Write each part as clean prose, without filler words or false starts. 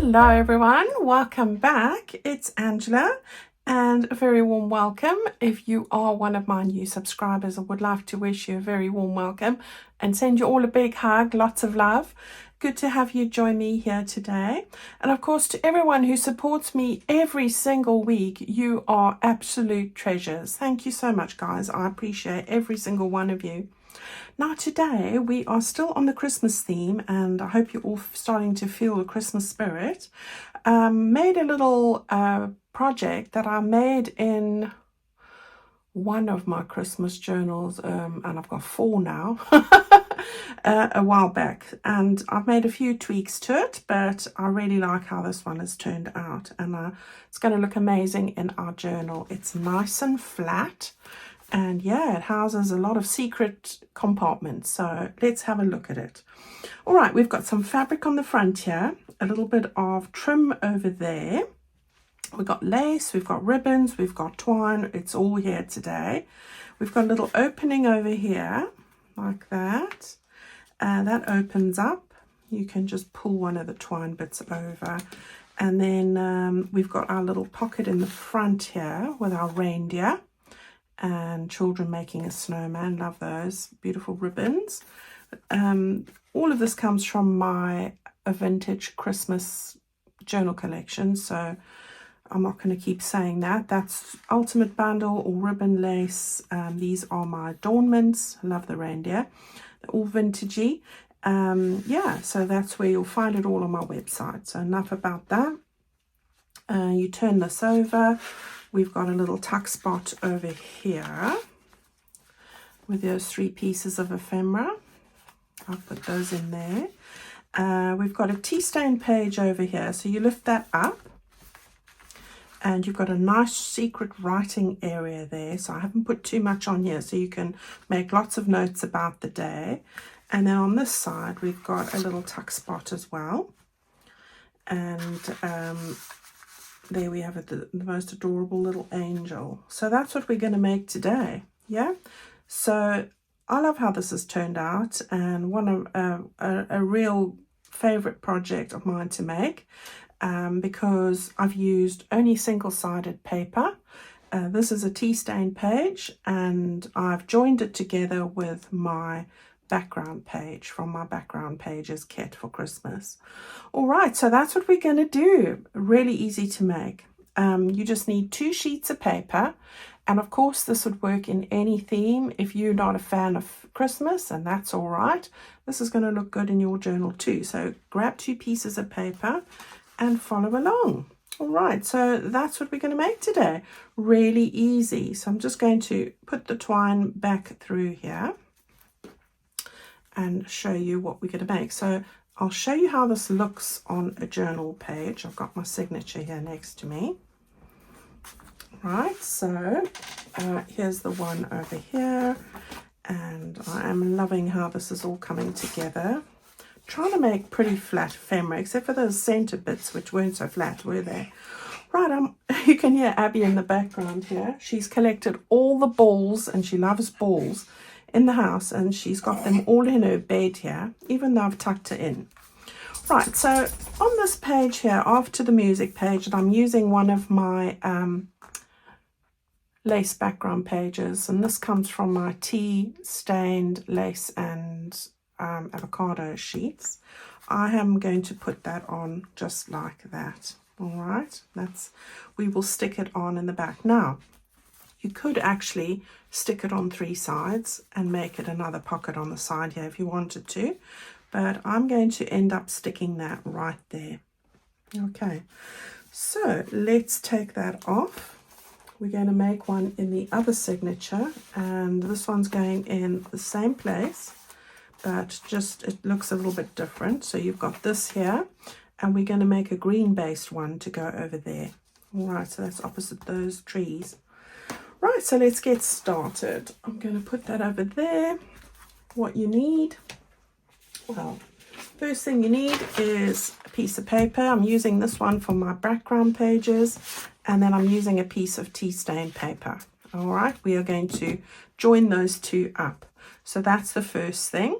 Hello everyone, welcome back. It's Angela and a very warm welcome. If you are one of my new subscribers, I would love to wish you a very warm welcome and send you all a big hug, lots of love. Good to have you join me here today. And of course, to everyone who supports me every single week, you are absolute treasures. Thank you so much, guys. I appreciate every single one of you. Now today we are still on the Christmas theme, and I hope you're all starting to feel the Christmas spirit. Made a little project that I made in one of my Christmas journals, and I've got 4 now, a while back, and I've made a few tweaks to it, but I really like how this one has turned out, and it's going to look amazing in our journal. It's nice and flat. And yeah, it houses a lot of secret compartments. So let's have a look at it. All right, we've got some fabric on the front here, a little bit of trim over there. We've got lace, we've got ribbons, we've got twine. It's all here today. We've got a little opening over here like that. That opens up. You can just pull one of the twine bits over. And then we've got our little pocket in the front here with our reindeer and children making a snowman. Love those beautiful ribbons. All of this comes from my vintage Christmas journal collection, so I'm not going to keep saying that. That's ultimate bundle or ribbon lace. These are my adornments. Love the reindeer. They're all vintagey. Yeah, so that's where you'll find it all on my website. So enough about that. You turn this over. We've got a little tuck spot over here with those 3 pieces of ephemera. I'll put those in there. We've got a tea stain page over here. So you lift that up and you've got a nice secret writing area there. So I haven't put too much on here, so you can make lots of notes about the day. And then on this side, we've got a little tuck spot as well. And there we have it, the most adorable little angel. So that's what we're going to make today. Yeah. So I love how this has turned out, and one of a real favorite project of mine to make, because I've used only single-sided paper. This is a tea stain page, and I've joined it together with my background page from my background pages kit for Christmas. All right, so that's what we're going to do. Really easy to make. You just need 2 sheets of paper, and of course this would work in any theme. If you're not a fan of Christmas, and that's all right, this is going to look good in your journal too. So grab 2 pieces of paper and follow along. All right, so that's what we're going to make today. Really easy. So I'm just going to put the twine back through here and show you what we're going to make. So I'll show you how this looks on a journal page. I've got my signature here next to me. Right, so here's the one over here, and I am loving how this is all coming together. Trying to make pretty flat ephemera, except for those center bits, which weren't so flat, were they? Right, you can hear Abby in the background here. She's collected all the balls, and she loves balls, in the house, and she's got them all in her bed here, even though I've tucked her in. Right, so on this page here, after the music page, and I'm using one of my lace background pages, and this comes from my tea stained lace and avocado sheets. I am going to put that on just like that. All right, we will stick it on in the back. Now you could actually stick it on 3 sides and make it another pocket on the side here if you wanted to, but I'm going to end up sticking that right there. Okay, so let's take that off. We're going to make one in the other signature, and this one's going in the same place, but just it looks a little bit different. So you've got this here, and we're going to make a green based one to go over there. All right, so that's opposite those trees. Right, so let's get started. I'm going to put that over there. What you need, well, first thing you need is a piece of paper. I'm using this one for my background pages, and then I'm using a piece of tea stain paper. All right, we are going to join those 2 up. So that's the first thing.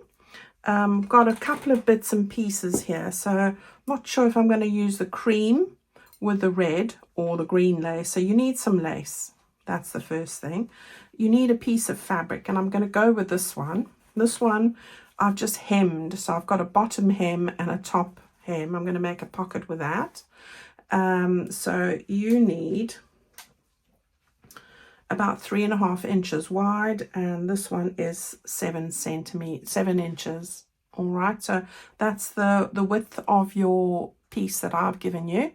got a couple of bits and pieces here, so I'm not sure if I'm going to use the cream with the red or the green lace. So you need some lace. That's the first thing. You need a piece of fabric, and I'm going to go with this one. This one I've just hemmed, so I've got a bottom hem and a top hem. I'm going to make a pocket with that. So you need about 3.5 inches wide, and this one is 7 inches. All right, so that's the width of your piece that I've given you,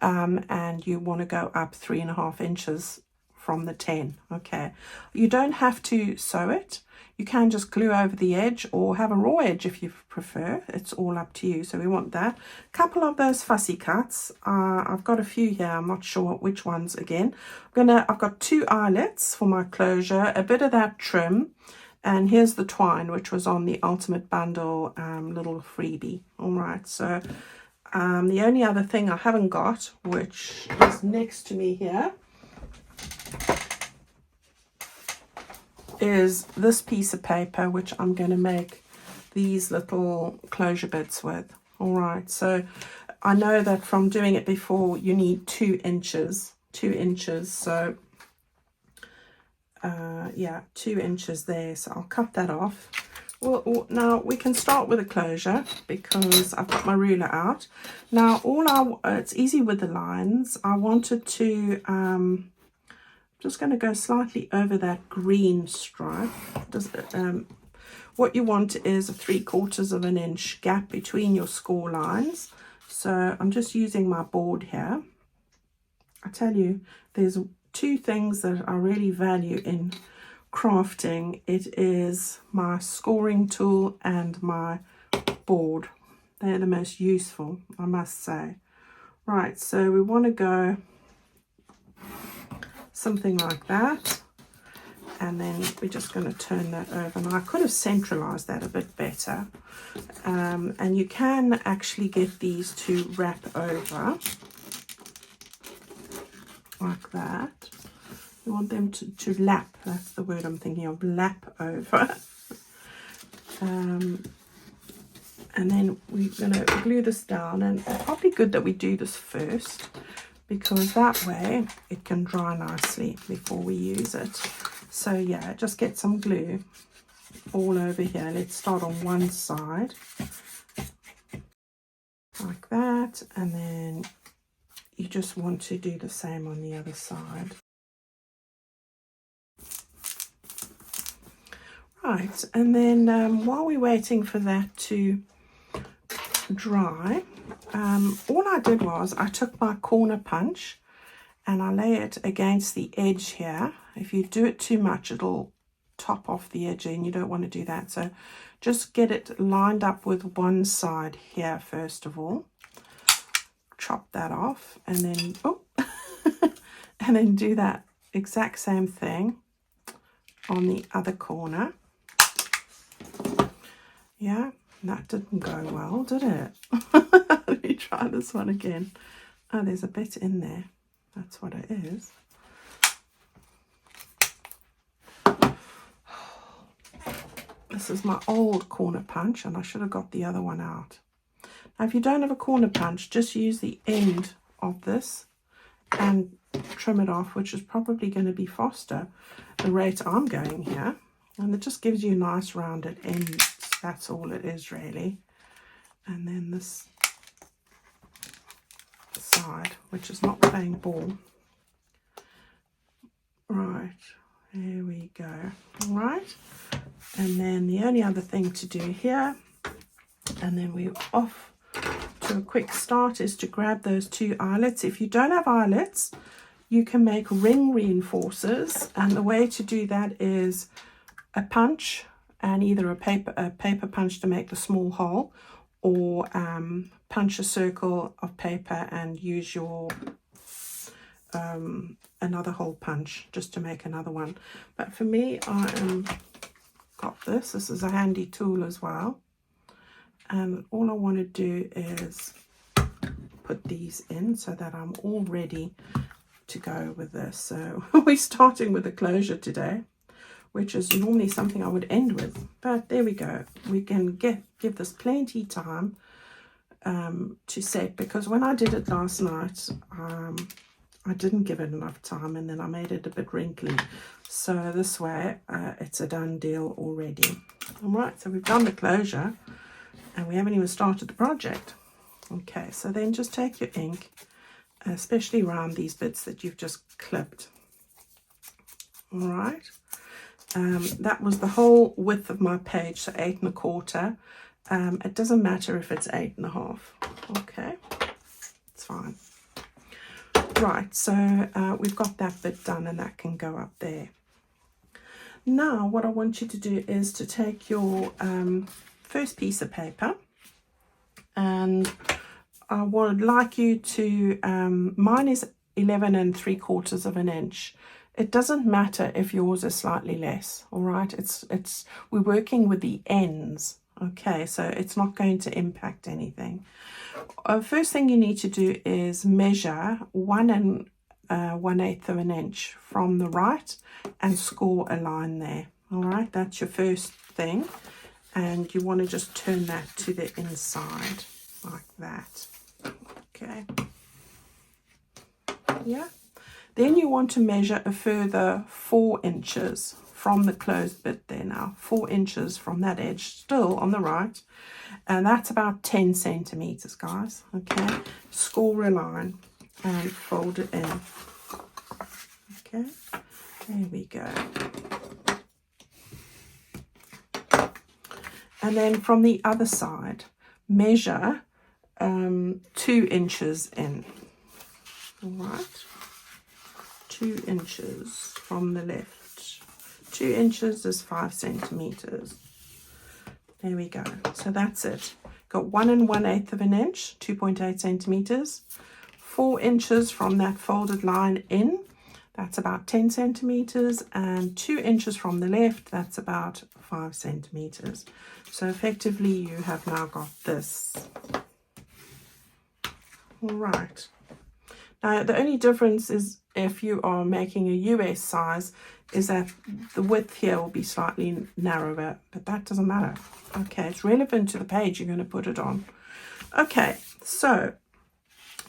and you want to go up 3.5 inches from the 10. Okay, you don't have to sew it. You can just glue over the edge or have a raw edge if you prefer. It's all up to you. So we want that. Couple of those fussy cuts. I've got a few here. I'm not sure which ones again. I've got 2 eyelets for my closure, a bit of that trim, and here's the twine, which was on the Ultimate Bundle little freebie. All right, so the only other thing I haven't got, which is next to me here, is this piece of paper, which I'm going to make these little closure bits with. All right, so I know that from doing it before you need 2 inches. So yeah, 2 inches there. So I'll cut that off. Well, now we can start with a closure because I've got my ruler out. Now it's easy with the lines. I wanted to just going to go slightly over that green stripe. What you want is a 3/4 inch gap between your score lines. So I'm just using my board here. I tell you, there's 2 things that I really value in crafting. It is my scoring tool and my board. They're the most useful, I must say. Right, so we want to go something like that, and then we're just going to turn that over. And I could have centralized that a bit better, and you can actually get these to wrap over like that. You want them to lap, that's the word I'm thinking of, lap over. And then we're going to glue this down, and it's probably good that we do this first, because that way it can dry nicely before we use it. So yeah, just get some glue all over here. Let's start on one side like that, and then you just want to do the same on the other side. Right, and then while we're waiting for that to dry, all I did was I took my corner punch and I lay it against the edge here. If you do it too much, it'll top off the edge, and you don't want to do that. So just get it lined up with one side here first of all. Chop that off, and then and then do that exact same thing on the other corner. Yeah, that didn't go well, did it? Let me try this one again. Oh, there's a bit in there. That's what it is. This is my old corner punch, and I should have got the other one out. Now, if you don't have a corner punch, just use the end of this and trim it off, which is probably going to be faster the rate I'm going here. And it just gives you nice rounded ends. That's all it is, really. And then this side, which is not playing ball. Right, there we go. All right, and then the only other thing to do here, and then we're off to a quick start, is to grab those 2 eyelets. If you don't have eyelets, you can make ring reinforcers, and the way to do that is a punch, and either a paper punch to make the small hole, or punch a circle of paper and use your another hole punch just to make another one. But for me, got this. This is a handy tool as well, and all I want to do is put these in so that I'm all ready to go with this. So we're starting with a closure today. which is normally something I would end with. But there we go. We can give this plenty time to set, because when I did it last night, I didn't give it enough time, and then I made it a bit wrinkly. So this way, it's a done deal already. All right, so we've done the closure, and we haven't even started the project. Okay, so then just take your ink, especially around these bits that you've just clipped. All right, that was the whole width of my page, so 8 1/4. It doesn't matter if it's 8 1/2. Okay, it's fine. Right, so we've got that bit done, and that can go up there. Now what I want you to do is to take your first piece of paper, and I would like you to, mine is 11 3/4 of an inch. It doesn't matter if yours is slightly less, all right? We're working with the ends, okay? So it's not going to impact anything. First thing you need to do is measure 1 1/8 of an inch from the right and score a line there, all right? That's your first thing, and you want to just turn that to the inside like that, okay? Yeah. Then you want to measure a further 4 inches from the closed bit there now. 4 inches from that edge, still on the right. And that's about 10 centimeters, guys. Okay. Score a line and fold it in. Okay. There we go. And then from the other side, measure 2 inches in. All right. 2 inches from the left. 2 inches is 5 centimeters. There we go. So that's it. Got 1 1/8 of an inch, 2.8 centimeters. 4 inches from that folded line in, that's about 10 centimeters. And 2 inches from the left, that's about 5 centimeters. So effectively you have now got this. All right. Now the only difference is if you are making a US size is that the width here will be slightly narrower, but that doesn't matter. Okay, it's relevant to the page you're going to put it on. Okay, so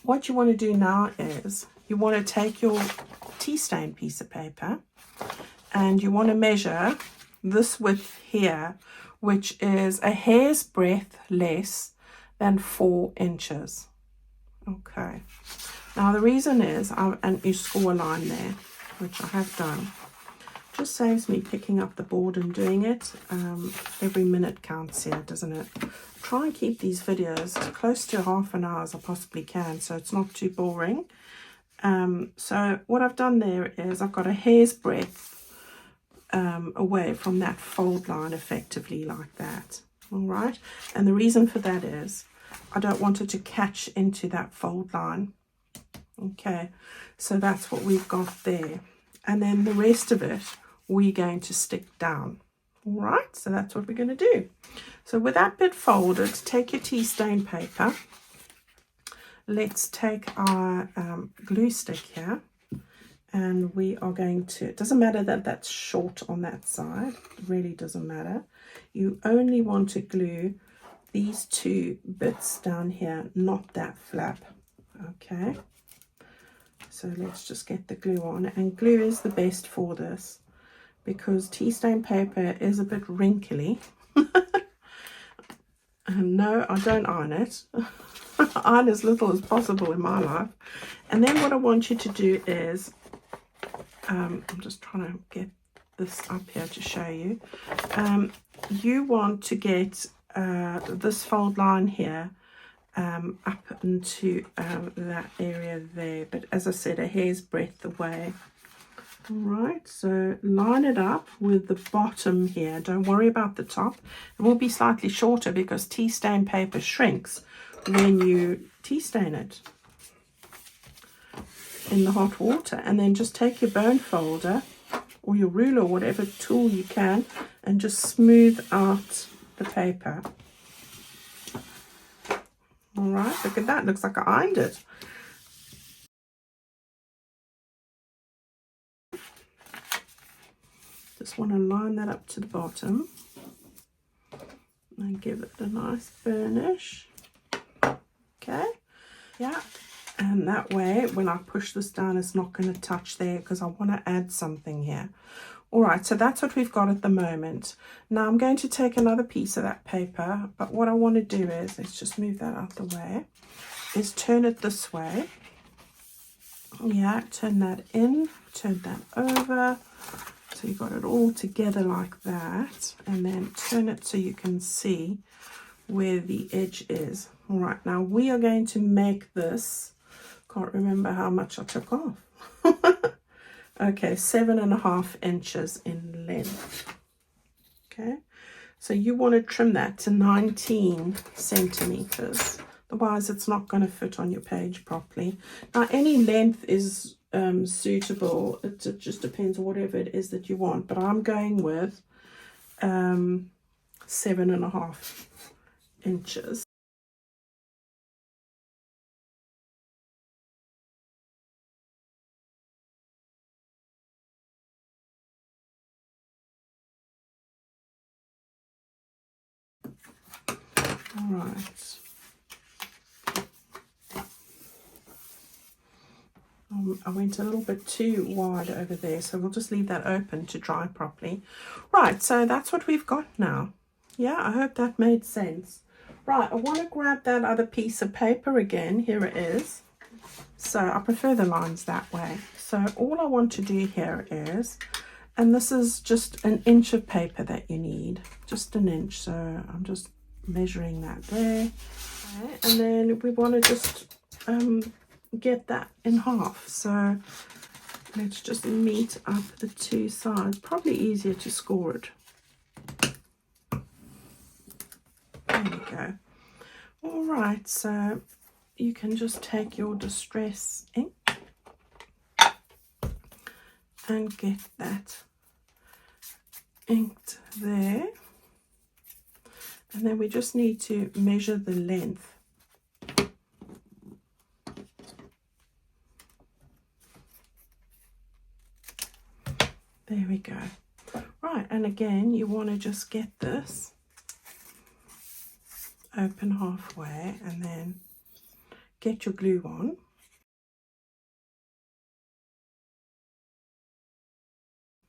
what you want to do now is you want to take your tea stain piece of paper, and you want to measure this width here, which is a hair's breadth less than 4 inches. Okay. Now the reason is, and you score a line there, which I have done. Just saves me picking up the board and doing it. Every minute counts here, doesn't it? Try and keep these videos close to half an hour as I possibly can, so it's not too boring. So what I've done there is I've got a hair's breadth away from that fold line, effectively like that. All right, and the reason for that is I don't want it to catch into that fold line. Okay, so that's what we've got there, and then the rest of it we're going to stick down. All right, so that's what we're going to do. So with that bit folded, take your tea stain paper. Let's take our glue stick here, and we are going to, it doesn't matter that that's short on that side, it really doesn't matter. You only want to glue these 2 bits down here, not that flap. Okay, so let's just get the glue on, and glue is the best for this because tea stain paper is a bit wrinkly. And no, I don't iron it. Iron as little as possible in my life. And then what I want you to do is, I'm just trying to get this up here to show you. You want to get this fold line here up into that area there, but as I said, a hair's breadth away. All right, so line it up with the bottom here. Don't worry about the top. It will be slightly shorter because tea stain paper shrinks when you tea stain it in the hot water. And then just take your bone folder or your ruler, or whatever tool you can, and just smooth out the paper. All right, look at that. Looks like I ironed it. Just just want to line that up to the bottom and give it a nice burnish. Okay, yeah, and that way when I push this down it's not going to touch there because I want to add something here. All right, so that's what we've got at the moment. Now I'm going to take another piece of that paper, but what I want to do is, let's just move that out the way, is turn it this way. Yeah, turn that in, turn that over, so you've got it all together like that, and then turn it so you can see where the edge is. All right, now we are going to make this, can't remember how much I took off. Okay, 7.5 inches in length. Okay, so you want to trim that to 19 centimeters. Otherwise, it's not going to fit on your page properly. Now, any length is suitable. It just depends on whatever it is that you want. But I'm going with 7.5 inches. All right. I went a little bit too wide over there, so we'll just leave that open to dry properly. Right, so that's what we've got now. Yeah, I hope that made sense. Right, I want to grab that other piece of paper again. Here it is. So I prefer the lines that way. So all I want to do here is, and this is just 1 inch of paper that you need, just 1 inch. So I'm just measuring that there. Okay, and then we want to just get that in half. So let's just meet up the two sides. Probably easier to score it. There we go. All right, so you can just take your distress ink and get that inked there, and then we just need to measure the length. There we go. Right, and again you want to just get this open halfway and then get your glue on.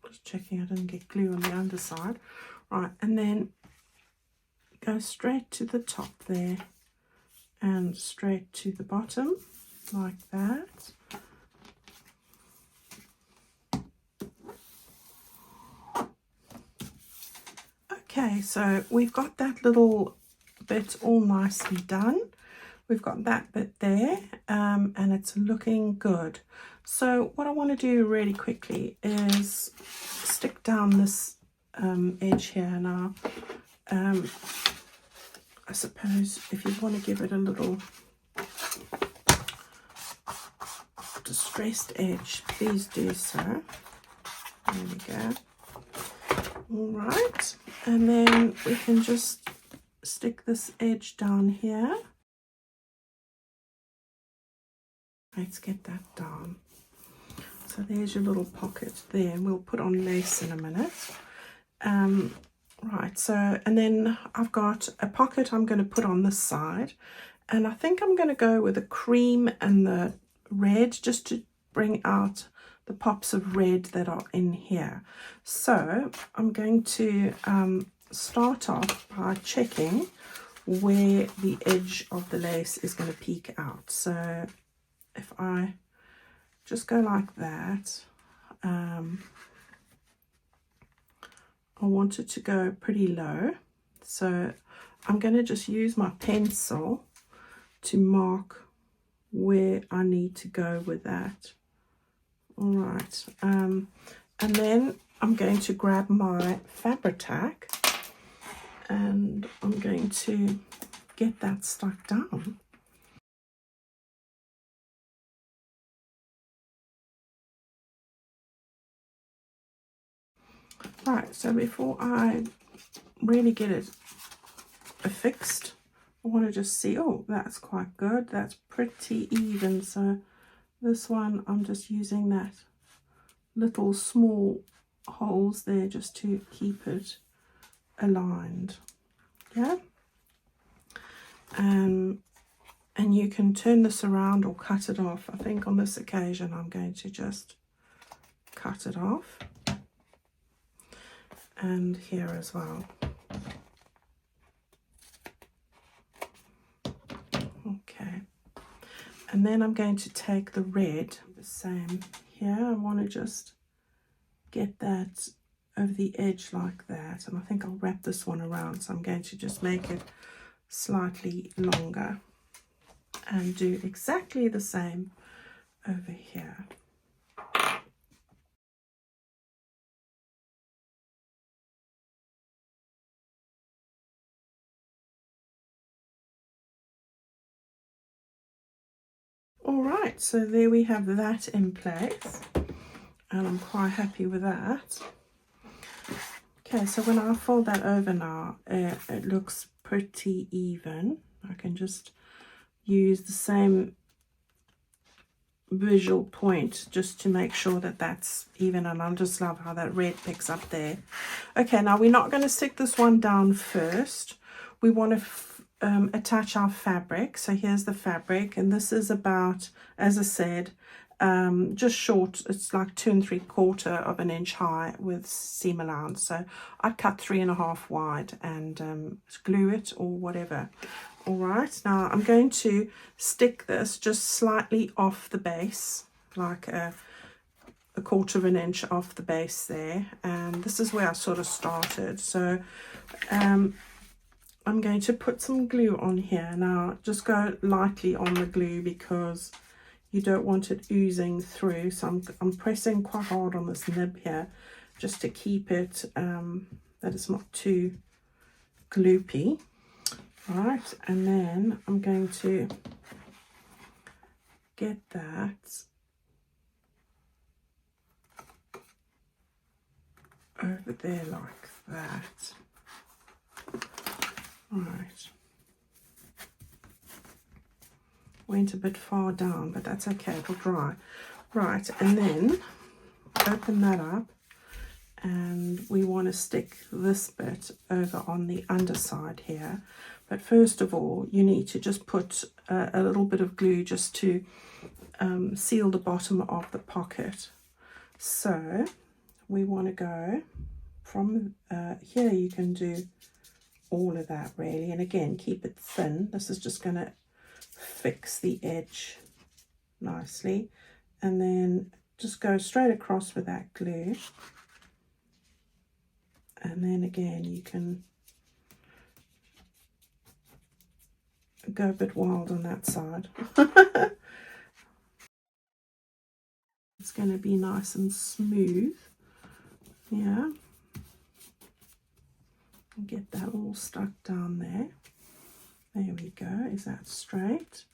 Just checking I didn't get glue on the underside. Right, and then go straight to the top there and straight to the bottom like that. Okay, so we've got that little bit all nicely done. We've got that bit there, and it's looking good. So what I want to do really quickly is stick down this edge here now. I suppose if you want to give it a little distressed edge, please do so. There we go. All right, and then we can just stick this edge down here. Let's get that down. So there's your little pocket there, and we'll put on lace in a minute. Right, so, and then I've got a pocket I'm going to put on this side, and I think I'm going to go with the cream and the red just to bring out the pops of red that are in here. So I'm going to start off by checking where the edge of the lace is going to peek out. So if I just go like that, I want it to go pretty low. So I'm going to just use my pencil to mark where I need to go with that. All right, and then I'm going to grab my Fabri-Tac and I'm going to get that stuck down. Right, so before I really get it affixed, I want to just see, oh, that's quite good. That's pretty even. So this one, I'm just using that little small holes there just to keep it aligned. Yeah. And you can turn this around or cut it off. I think on this occasion I'm going to just cut it off, and here as well. Okay, and then I'm going to take the red, the same here. I want to just get that over the edge like that, and I think I'll wrap this one around, so I'm going to just make it slightly longer and do exactly the same over here. All right, so there we have that in place, and I'm quite happy with that. Okay, so when I fold that over now, it looks pretty even. I can just use the same visual point just to make sure that that's even, and I just love how that red picks up there. Okay, now we're not going to stick this one down first. We want to attach our fabric. So here's the fabric, and this is about, as I said, just short. It's like 2 3/4 of an inch high with seam allowance. So I cut 3.5 wide and glue it or whatever. All right, now I'm going to stick this just slightly off the base, like a 1/4 of an inch off the base there, and this is where I sort of started. So I'm going to put some glue on here. Now just go lightly on the glue because you don't want it oozing through. So I'm pressing quite hard on this nib here just to keep it that it's not too gloopy. All right, and then I'm going to get that over there like that. Right, went a bit far down, but that's okay, it'll dry. Right, and then open that up, and we want to stick this bit over on the underside here. But first of all, you need to just put a little bit of glue just to seal the bottom of the pocket. So we want to go from here. You can do all of that really, and again keep it thin. This is just going to fix the edge nicely, and then just go straight across with that glue, and then again you can go a bit wild on that side. It's going to be nice and smooth. Yeah, get that all stuck down there. There we go. Is that straight?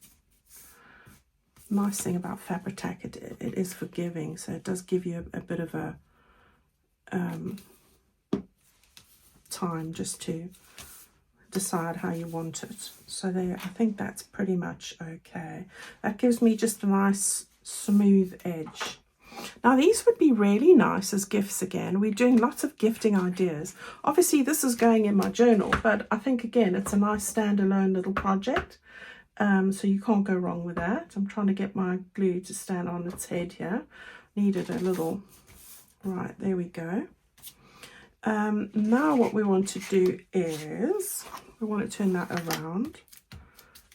Nice thing about Fabri-Tac, it is forgiving, so it does give you a bit of a time just to decide how you want it. So there, I think that's pretty much okay. That gives me just a nice smooth edge. Now these would be really nice as gifts again. We're doing lots of gifting ideas. Obviously this is going in my journal, but I think again it's a nice standalone little project. So you can't go wrong with that. I'm trying to get my glue to stand on its head here. Needed a little, right, there we go. Now what we want to do is we want to turn that around.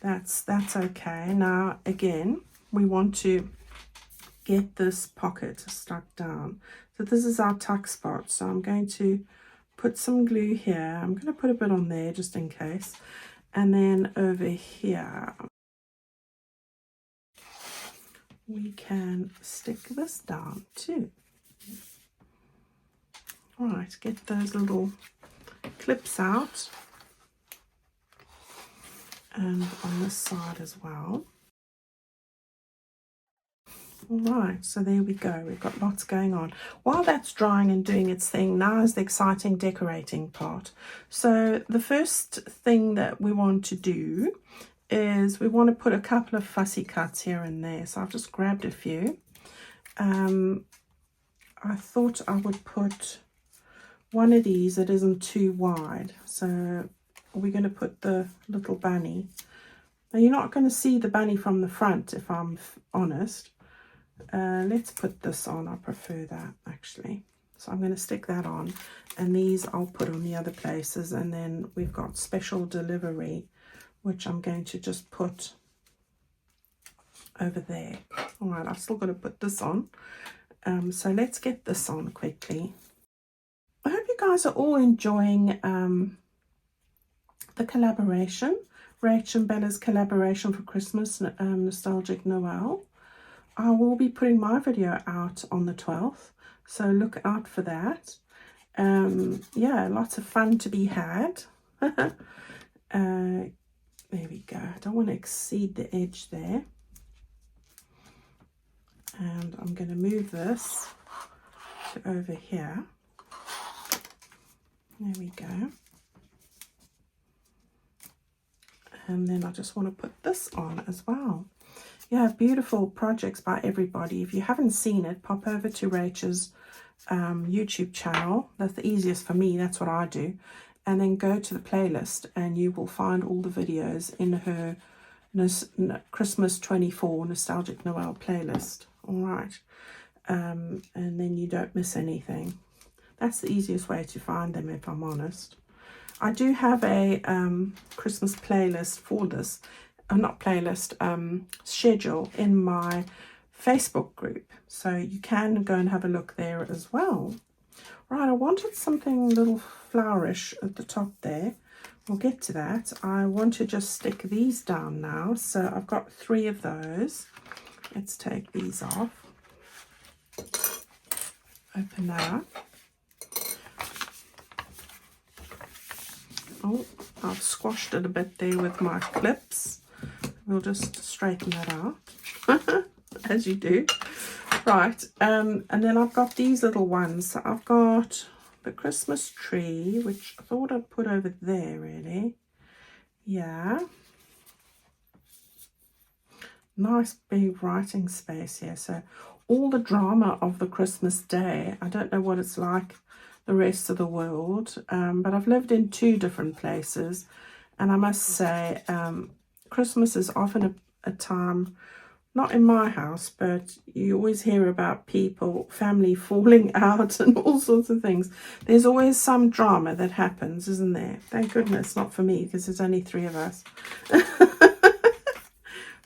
That's okay. Now again we want to get this pocket stuck down. So this is our tuck spot. So I'm going to put some glue here. I'm going to put a bit on there just in case. And then over here, we can stick this down too. All right, get those little clips out. And on this side as well. All right, so there we go. We've got lots going on. While that's drying and doing its thing, now is the exciting decorating part. So the first thing that we want to do is we want to put a couple of fussy cuts here and there. So I've just grabbed a few. I thought I would put one of these that isn't too wide. So we're going to put the little bunny. Now you're not going to see the bunny from the front, if I'm honest. Let's put this on. I prefer that, actually. So I'm going to stick that on, and these I'll put on the other places. And then we've got special delivery, which I'm going to just put over there. All right, I've still got to put this on. So let's get this on quickly. I hope you guys are all enjoying the collaboration, Rach and Bella's collaboration for Christmas, Nostalgic Noel. I will be putting my video out on the 12th, so look out for that. Yeah, lots of fun to be had. There we go. I don't want to exceed the edge there. And I'm going to move this to over here. There we go. And then I just want to put this on as well. Yeah, beautiful projects by everybody. If you haven't seen it, pop over to Rachel's YouTube channel. That's the easiest for me. That's what I do. And then go to the playlist and you will find all the videos in her Christmas 24 Nostalgic Noel playlist. All right. And then you don't miss anything. That's the easiest way to find them, if I'm honest. I do have a Christmas playlist for this, not playlist, schedule in my Facebook group. So you can go and have a look there as well. Right, I wanted something a little flourish at the top there. We'll get to that. I want to just stick these down now. So I've got 3 of those. Let's take these off. Open that up. Oh, I've squashed it a bit there with my clips. We'll just straighten that out, as you do. Right, and then I've got these little ones. So I've got the Christmas tree, which I thought I'd put over there, really. Yeah. Nice big writing space here. So all the drama of the Christmas day. I don't know what it's like the rest of the world, but I've lived in 2 different places, and I must say Christmas is often a time, not in my house, but you always hear about people, family falling out and all sorts of things. There's always some drama that happens, isn't there? Thank goodness, not for me, because there's only 3 of us.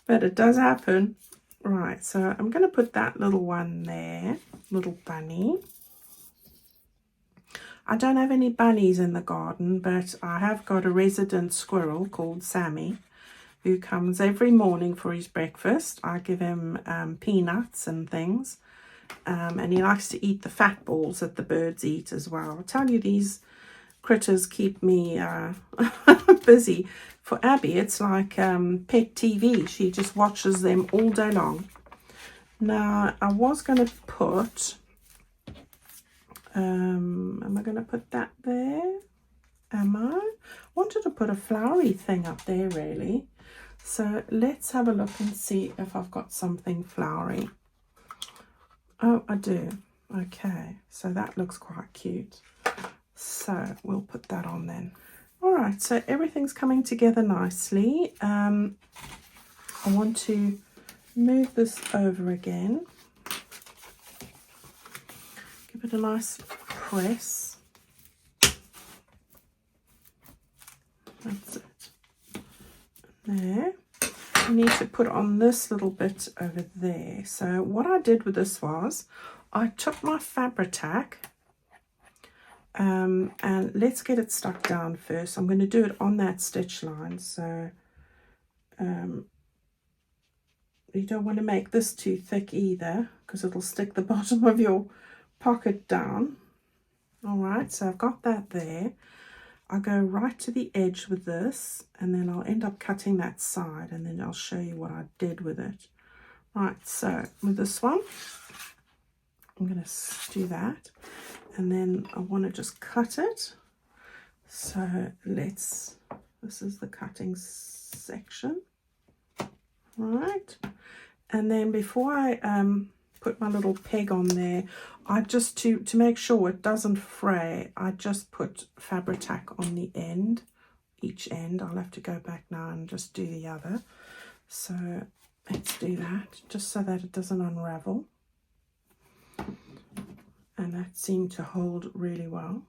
But it does happen. Right, so I'm going to put that little one there, little bunny. I don't have any bunnies in the garden, but I have got a resident squirrel called Sammy, who comes every morning for his breakfast. I give him peanuts and things, and he likes to eat the fat balls that the birds eat as well. I'll tell you, these critters keep me busy. For Abby, it's like pet TV. She just watches them all day long. Now, I was going to put... am I going to put that there? Am I? Wanted to put a flowery thing up there, really. So let's have a look and see if I've got something flowery. Oh, I do. Okay, so that looks quite cute. So we'll put that on then. All right, so everything's coming together nicely. I want to move this over again. Give it a nice press. That's it. There. I need to put on this little bit over there. So what I did with this was I took my Fabri-Tac, and let's get it stuck down first. I'm going to do it on that stitch line. So you don't want to make this too thick either, because it'll stick the bottom of your pocket down. All right, so I've got that there. I'll go right to the edge with this, and then I'll end up cutting that side, and then I'll show you what I did with it. Right, so with this one, I'm going to do that, and then I want to just cut it. So this is the cutting section. Right, and then before I put my little peg on there, I just, to make sure it doesn't fray, I just put Fabri-Tac on the end, each end. I'll have to go back now and just do the other. So let's do that, just so that it doesn't unravel. And that seemed to hold really well.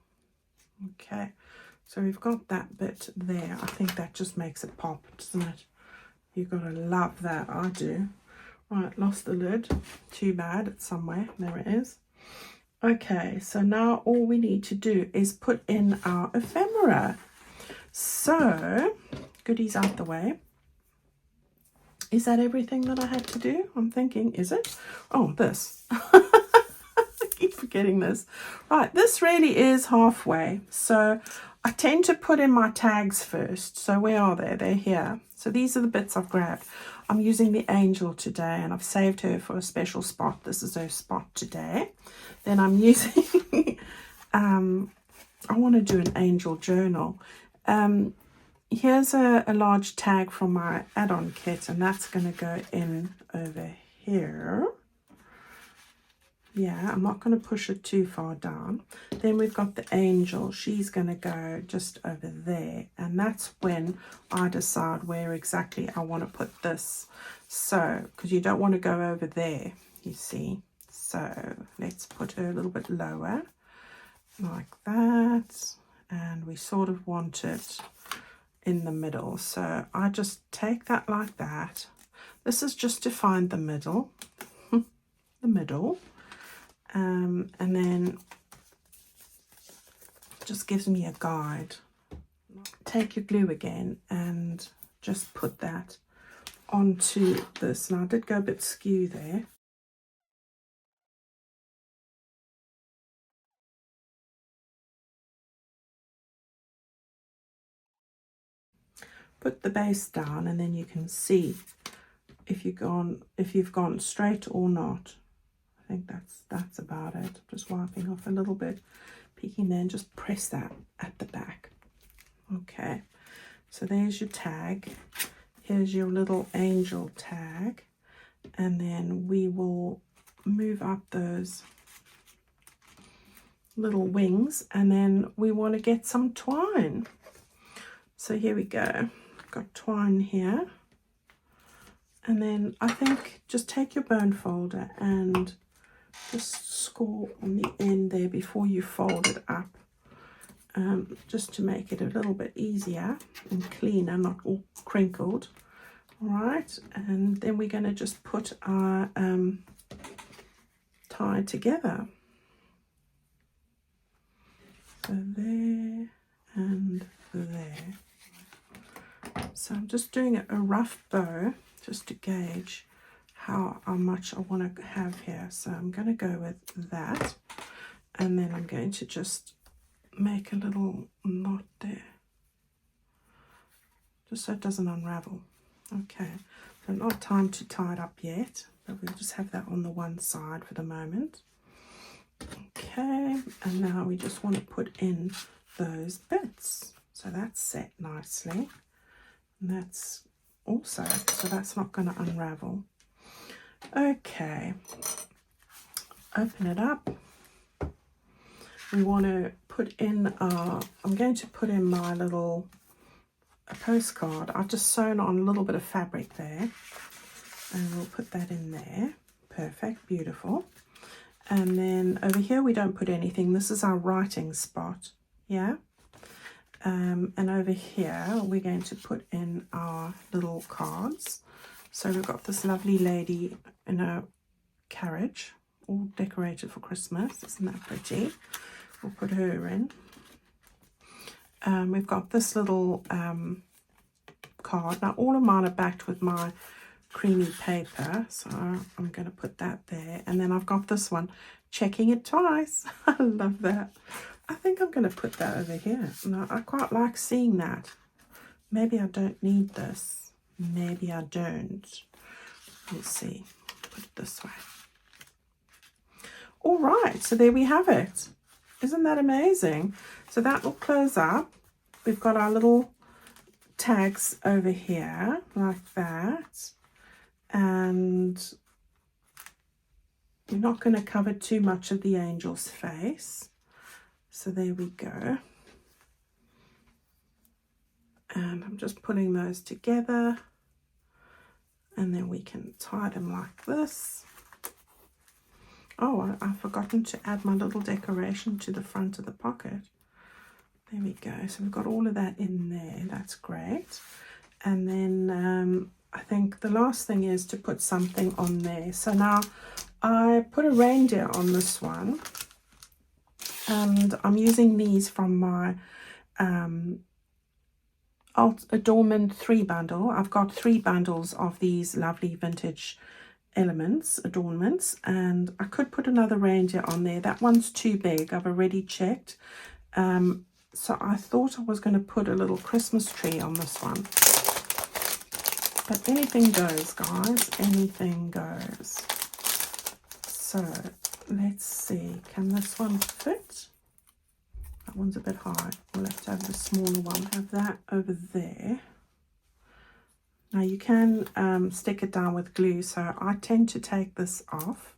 Okay, so we've got that bit there. I think that just makes it pop, doesn't it? You've got to love that. I do. Right, lost the lid. Too bad, it's somewhere. There it is. Okay, so now all we need to do is put in our ephemera. So, goodies out the way. Is that everything that I had to do? I'm thinking, is it? Oh, this. I keep forgetting this. Right, this really is halfway. So I tend to put in my tags first. So where are they? They're here. So these are the bits I've grabbed. I'm using the angel today, and I've saved her for a special spot. This is her spot today. Then I'm using, I want to do an angel journal. Here's a large tag from my add-on kit, and that's going to go in over here. Yeah, I'm not going to push it too far down. Then we've got the angel. She's going to go just over there. And that's when I decide where exactly I want to put this. So, because you don't want to go over there, you see. So, let's put her a little bit lower, like that. And we sort of want it in the middle. So, I just take that like that. This is just to find the middle. The middle. And then just gives me a guide. Take your glue again and just put that onto this. Now I did go a bit skew there. Put the base down, and then you can see if you've gone straight or not. I think that's about it. Just wiping off a little bit, peeking there, and just press that at the back. Okay, so there's your tag. Here's your little angel tag, and then we will move up those little wings, and then we want to get some twine. So here we go. Got twine here, and then I think just take your bone folder and just score on the end there before you fold it up, just to make it a little bit easier and cleaner, not all crinkled. All right, and then we're going to just put our tie together. So there and there. So I'm just doing a rough bow just to gauge how much I want to have here. So I'm going to go with that, and then I'm going to just make a little knot there, just so it doesn't unravel. Okay, so not time to tie it up yet, but we'll just have that on the one side for the moment. Okay, and now we just want to put in those bits. So that's set nicely, and that's also, so that's not going to unravel. Okay, open it up. We want to put in our, I'm going to put in my little postcard. I've just sewn on a little bit of fabric there, and we'll put that in there. Perfect, beautiful. And then over here we don't put anything. This is our writing spot, yeah. And over here we're going to put in our little cards. So we've got this lovely lady in a carriage, all decorated for Christmas. Isn't that pretty? We'll put her in. We've got this little card. Now all of mine are backed with my creamy paper, so I'm going to put that there. And then I've got this one, checking it twice. I love that. I think I'm going to put that over here. Now, I quite like seeing that. Maybe I don't need this. Maybe I don't. We'll see. Put it this way. All right, so there we have it. Isn't that amazing? So that will close up. We've got our little tags over here, like that. And We're not going to cover too much of the angel's face. So there we go. And I'm just putting those together. And then we can tie them like this. Oh, I've forgotten to add my little decoration to the front of the pocket. There we go. So we've got all of that in there. That's great. And then I think the last thing is to put something on there. So now I put a reindeer on this one. And I'm using these from my Adornment 3 bundle. I've got 3 bundles of these lovely vintage adornments, and I could put another reindeer on there. That one's too big. I've already checked. So I thought I was going to put a little Christmas tree on this one. But anything goes, guys. Anything goes. So let's see. Can this one fit? That one's a bit high. We'll have to have the smaller one. Have that over there. Now you can stick it down with glue. So I tend to take this off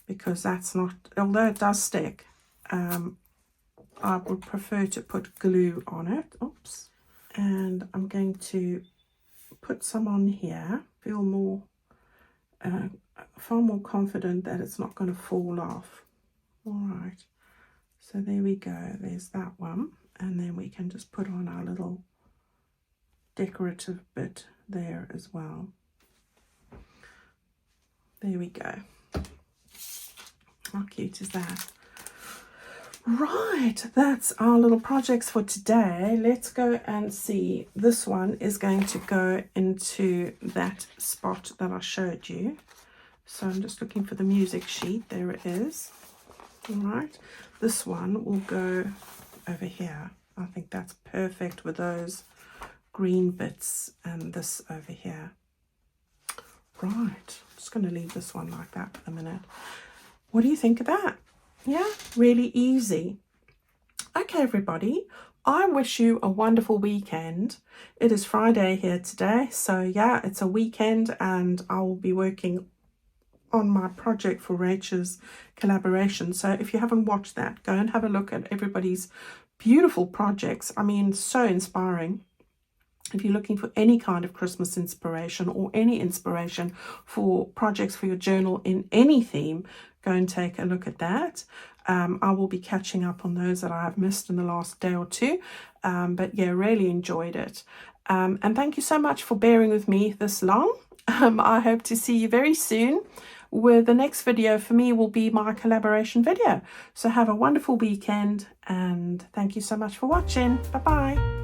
because that's not, although it does stick, I would prefer to put glue on it. Oops. And I'm going to put some on here. Feel more, far more confident that it's not going to fall off. All right. So there we go. There's that one. And then we can just put on our little decorative bit there as well. There we go. How cute is that? Right, that's our little projects for today. Let's go and see. This one is going to go into that spot that I showed you. So I'm just looking for the music sheet. There it is. All right, this one will go over here. I think that's perfect with those green bits and this over here. Right, I'm just going to leave this one like that for a minute. What do you think of that? Yeah, really easy. Okay, everybody, I wish you a wonderful weekend. It is Friday here today, so yeah, it's a weekend and I will be working on my project for Rachel's collaboration. So if you haven't watched that, go and have a look at everybody's beautiful projects. I mean, so inspiring. If you're looking for any kind of Christmas inspiration or any inspiration for projects for your journal in any theme, go and take a look at that. I will be catching up on those that I have missed in the last day or two. But yeah, really enjoyed it. And thank you so much for bearing with me this long. I hope to see you very soon, where the next video for me will be my collaboration video. So have a wonderful weekend and thank you so much for watching. Bye-bye.